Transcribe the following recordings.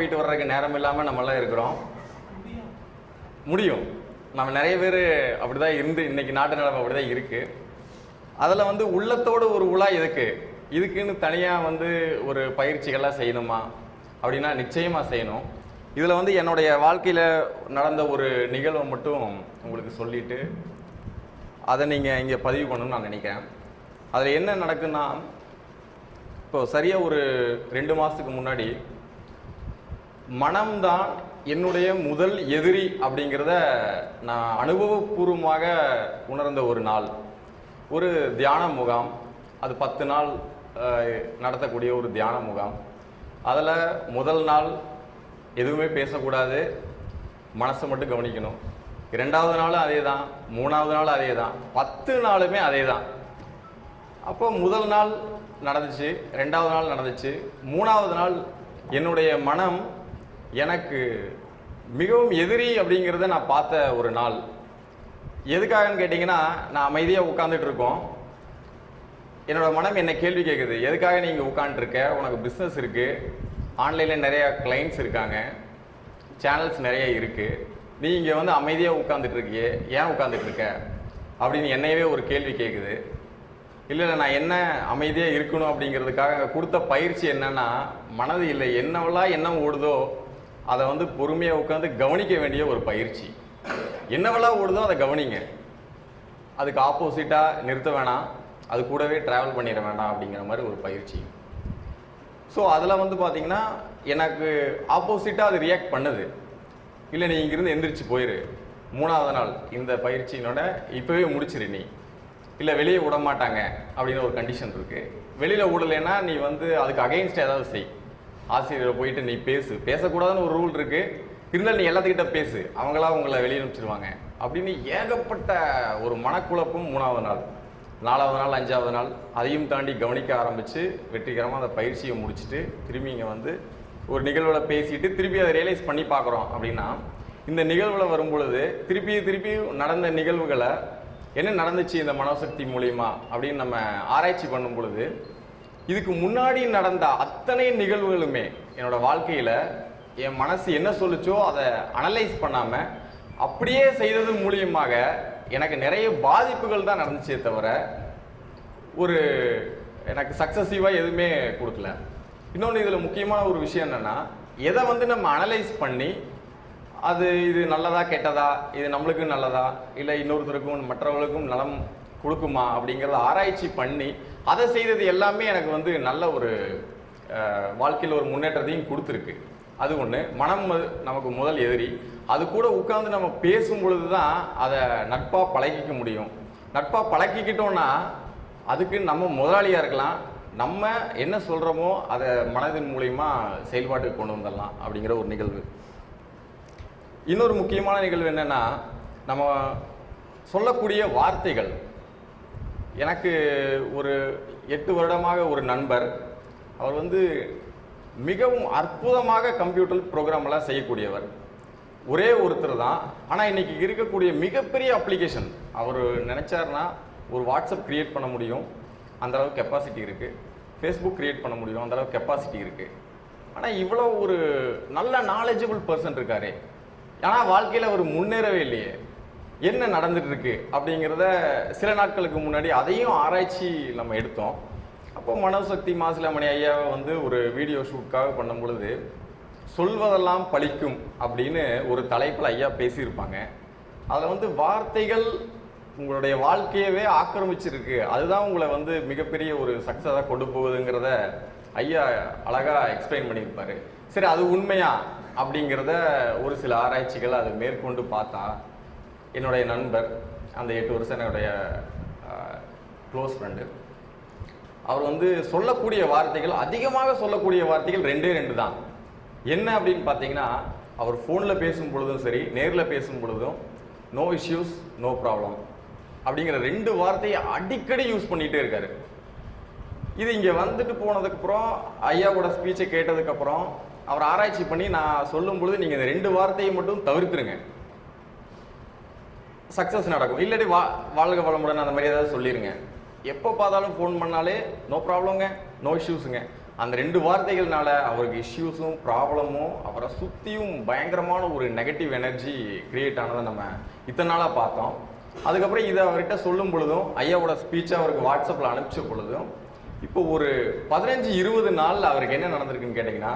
போயிட்டு வர்றதுக்கு நேரம் இல்லாமல் நம்மளாம் இருக்கிறோம். முடியும். நம்ம நிறைய பேர் அப்படிதான் இருந்து இன்னைக்கு நாட்டு நிலைமை அப்படிதான் இருக்கு. அதில் வந்து உள்ளத்தோடு ஒரு உலா இதுக்குன்னு தனியாக ஒரு பயிற்சிகள்லாம் செய்யணுமா அப்படின்னா நிச்சயமாக செய்யணும். இதில் என்னுடைய வாழ்க்கையில் நடந்த ஒரு நிகழ்வை மட்டும் உங்களுக்கு சொல்லிட்டு அதை நீங்கள் இங்கே பதிவு பண்ணணும்னு நான் நினைக்கிறேன். அதில் என்ன நடக்குன்னா, இப்போ சரியாக ஒரு 2 மாதத்துக்கு முன்னாடி மனம்தான் என்னுடைய முதல் எதிரி அப்படிங்கிறத நான் அனுபவபூர்வமாக உணர்ந்த ஒரு நாள். ஒரு தியான முகாம், அது 10 நாள் நடத்தக்கூடிய ஒரு தியான முகாம். அதில் முதல் நாள் எதுவுமே பேசக்கூடாது, மனசை மட்டும் கவனிக்கணும். 2வது நாளும் அதே தான், 3வது நாளும் அதே தான், 10 நாளுமே அதே தான். அப்போ முதல் நாள் நடந்துச்சு, 2வது நாள் நடந்துச்சு, 3வது நாள் என்னுடைய மனம் எனக்கு மிகவும் எதிரி அப்படிங்கிறத நான் பார்த்த ஒரு நாள். எதுக்காகன்னு கேட்டிங்கன்னா, நான் அமைதியாக உட்காந்துட்டு இருக்கோம். என்னோடய மனம் என்ன கேள்வி கேட்குது, எதுக்காக நீங்கள் உட்காந்துருக்க, உனக்கு பிஸ்னஸ் இருக்குது, ஆன்லைனில் நிறையா கிளைண்ட்ஸ் இருக்காங்க, சேனல்ஸ் நிறைய இருக்குது, நீ இங்கே அமைதியாக உட்காந்துட்ருக்கியே, ஏன் உட்காந்துட்ருக்க அப்படின்னு என்னையவே ஒரு கேள்வி கேட்குது. இல்லை நான் என்ன அமைதியாக இருக்கணும் அப்படிங்கிறதுக்காக கொடுத்த பயிற்சி என்னன்னா, மனது இல்லை என்னவெல்லாம் என்ன ஓடுதோ அதை பொறுமையாக உட்காந்து கவனிக்க வேண்டிய ஒரு பயிற்சி. என்னவெல்லாம் ஓடுதோ அதை கவனிங்க, அதுக்கு ஆப்போசிட்டாக நிறுத்த வேணாம், அது கூடவே ட்ராவல் பண்ணிட வேண்டாம் அப்படிங்கிற மாதிரி ஒரு பயிற்சி. ஸோ அதில் பார்த்தீங்கன்னா எனக்கு ஆப்போசிட்டாக அது ரியாக்ட் பண்ணுது. இல்லை நீ இங்கிருந்து எந்திரிச்சு போயிரு, 3வது நாள் இந்த பயிற்சியினோட இப்போவே முடிச்சிரு நீ, இல்லை வெளியே விட மாட்டாங்க அப்படின்னு ஒரு கண்டிஷன் இருக்குது. வெளியில் விடலைன்னா நீ அதுக்கு அகைன்ஸ்டாக ஏதாவது செய், ஆசிரியரை போயிட்டு நீ பேசக்கூடாதுன்னு ஒரு ரூல் இருக்குது, இருந்தாலும் நீ எல்லாத்துக்கிட்ட பேசு, அவங்களா உங்களை வெளியே அனுப்பிச்சிடுவாங்க அப்படின்னு ஏகப்பட்ட ஒரு மனக்குழப்பம். 3வது நாள், 4வது நாள், 5வது நாள் அதையும் தாண்டி கவனிக்க ஆரம்பித்து வெற்றிகரமாக அந்த பயிற்சியை முடிச்சுட்டு திரும்பி இங்கே ஒரு நிகழ்வில் பேசிட்டு திருப்பி அதை ரியலைஸ் பண்ணி பார்க்குறோம். அப்படின்னா இந்த நிகழ்வில் வரும்பொழுது திருப்பி நடந்த நிகழ்வுகளை என்ன நடந்துச்சு இந்த மனோசக்தி மூலியமா அப்படின்னு நம்ம ஆராய்ச்சி பண்ணும் பொழுது, இதுக்கு முன்னாடி நடந்த அத்தனை நிகழ்வுகளுமே என்னோட வாழ்க்கையில் என் மனசு என்ன சொல்லுச்சோ அதை அனலைஸ் பண்ணாமல் அப்படியே செய்தது மூலியமாக எனக்கு நிறைய பாதிப்புகள் தான் நடந்துச்சே தவிர ஒரு எனக்கு சக்ஸஸிவாக எதுவுமே கொடுக்கல. இன்னொன்று இதில் முக்கியமான ஒரு விஷயம் என்னென்னா, எதை நம்ம அனலைஸ் பண்ணி அது இது நல்லதா கெட்டதா, இது நம்மளுக்கு நல்லதா இல்லை இன்னொருத்தருக்கும் மற்றவர்களுக்கும் நலம் கொடுக்குமா அப்படிங்கிறத ஆராய்ச்சி பண்ணி அதை செய்தது எல்லாமே எனக்கு நல்ல ஒரு வாழ்க்கையில் ஒரு முன்னேற்றத்தையும் கொடுத்துருக்கு. அது ஒன்று. மனம் நமக்கு முதல் எதிரி. அது கூட உட்கார்ந்து நம்ம பேசும் பொழுது தான் அதை நட்பாக பழகிக்க முடியும். நட்பாக பழகிக்கிட்டோன்னா அதுக்கு நம்ம முதலாளியாக இருக்கலாம், நம்ம என்ன சொல்கிறோமோ அதை மனதின் மூலிமா செயல்பாட்டுக்கு கொண்டு வந்துடலாம் அப்படிங்கிற ஒரு நிகழ்வு. இன்னொரு முக்கியமான நிகழ்வு என்னென்னா, நம்ம சொல்லக்கூடிய வார்த்தைகள். எனக்கு ஒரு 8 வருடமாக ஒரு நண்பர், அவர் மிகவும் அற்புதமாக கம்ப்யூட்டர் ப்ரோக்ராமெல்லாம் செய்யக்கூடியவர். ஒரே ஒருத்தர் தான். ஆனால் இன்றைக்கி இருக்கக்கூடிய மிகப்பெரிய அப்ளிகேஷன் அவர் நினச்சார்னா ஒரு வாட்ஸ்அப் க்ரியேட் பண்ண முடியும், அந்தளவுக்கு கெப்பாசிட்டி இருக்குது. ஃபேஸ்புக் க்ரியேட் பண்ண முடியும், அந்தளவுக்கு கெப்பாசிட்டி இருக்குது. ஆனால் இவ்வளோ ஒரு நல்ல நாலேஜபிள் பர்சன் இருக்காரே, ஆனால் வாழ்க்கையில் அவர் முன்னேறவே இல்லையே, என்ன நடந்துட்டு இருக்கு அப்படிங்கிறத சில நாட்களுக்கு முன்னாடி அதையும் ஆராய்ச்சி நம்ம எடுத்தோம். அப்போ மனோசக்தி மாசிலாமணி ஐயாவை ஒரு வீடியோ ஷூட்காக பண்ணும் பொழுது, சொல்வதெல்லாம் பலிக்கும் அப்படின்னு ஒரு தலைப்பில் ஐயா பேசியிருப்பாங்க. அதில் வார்த்தைகள் உங்களுடைய வாழ்க்கையவே ஆக்கிரமிச்சிருக்கு, அதுதான் உங்களை மிகப்பெரிய ஒரு சக்ஸஸாக கொண்டு போகுதுங்கிறத ஐயா அழகாக எக்ஸ்பிளைன் பண்ணியிருப்பார். சரி, அது உண்மையா அப்படிங்கிறத ஒரு சில ஆராய்ச்சிகள் அதை மேற்கொண்டு பார்த்தா, என்னுடைய நண்பர், அந்த 8 வருஷம் என்னுடைய க்ளோஸ் ஃப்ரெண்டு, அவர் சொல்லக்கூடிய வார்த்தைகள், அதிகமாக சொல்லக்கூடிய வார்த்தைகள் 2 தான். என்ன அப்படின்னு பார்த்தீங்கன்னா, அவர் ஃபோனில் பேசும் பொழுதும் சரி, நேரில் பேசும் பொழுதும் நோ இஷ்யூஸ் நோ ப்ராப்ளம் அப்படிங்கிற 2 வார்த்தையை அடிக்கடி யூஸ் பண்ணிகிட்டே இருக்காரு. இது இங்கே போனதுக்கப்புறம் ஐயாவோட ஸ்பீச்சை கேட்டதுக்கப்புறம் அவர் ஆராய்ச்சி பண்ணி நான் சொல்லும் பொழுது, நீங்கள் இந்த 2 வார்த்தையை மட்டும் தவிர்த்துருங்க, சக்ஸஸ் நடக்கும். இல்லாட்டி வாழ்க வளமுடன் அந்த மாதிரி ஏதாவது சொல்லிடுங்க. எப்போ பார்த்தாலும் ஃபோன் பண்ணாலே நோ ப்ராப்ளங்க, நோ இஷ்யூஸுங்க, அந்த 2 வார்த்தைகள்னால அவருக்கு இஷ்யூஸும் ப்ராப்ளமும் அவரை சுற்றியும் பயங்கரமான ஒரு நெகட்டிவ் எனர்ஜி கிரியேட் ஆனதை நம்ம இத்தனை நாளாக பார்த்தோம். அதுக்கப்புறம் இதை அவர்கிட்ட சொல்லும் பொழுதும் ஐயாவோட ஸ்பீச்சை அவருக்கு வாட்ஸ்அப்பில் அனுப்பிச்ச பொழுதும் இப்போ ஒரு 15-20 நாள் அவருக்கு என்ன நடந்திருக்குன்னு கேட்டிங்கன்னா,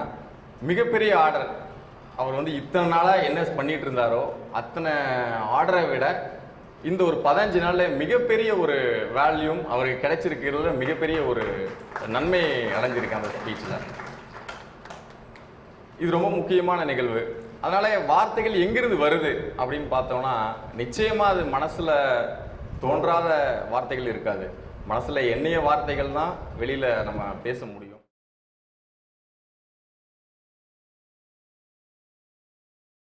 மிகப்பெரிய ஆர்டர். அவர் வந்து இத்தனை நாளாக என்ன பண்ணிட்டு இருந்தாரோ அத்தனை ஆர்டரை விட இந்த ஒரு 15 நாளில் மிகப்பெரிய ஒரு வேல்யூம் அவருக்கு கிடைச்சிருக்கிறதுல மிகப்பெரிய ஒரு நன்மை அடைஞ்சிருக்கு அந்த ஸ்பீச்சில். இது ரொம்ப முக்கியமான நிகழ்வு. அதனால வார்த்தைகள் எங்கிருந்து வருது அப்படின்னு பார்த்தோம்னா, நிச்சயமா அது மனசுல தோன்றாத வார்த்தைகள் இருக்காது. மனசுல எண்ணிய வார்த்தைகள் தான் வெளியில நம்ம பேச முடியும்.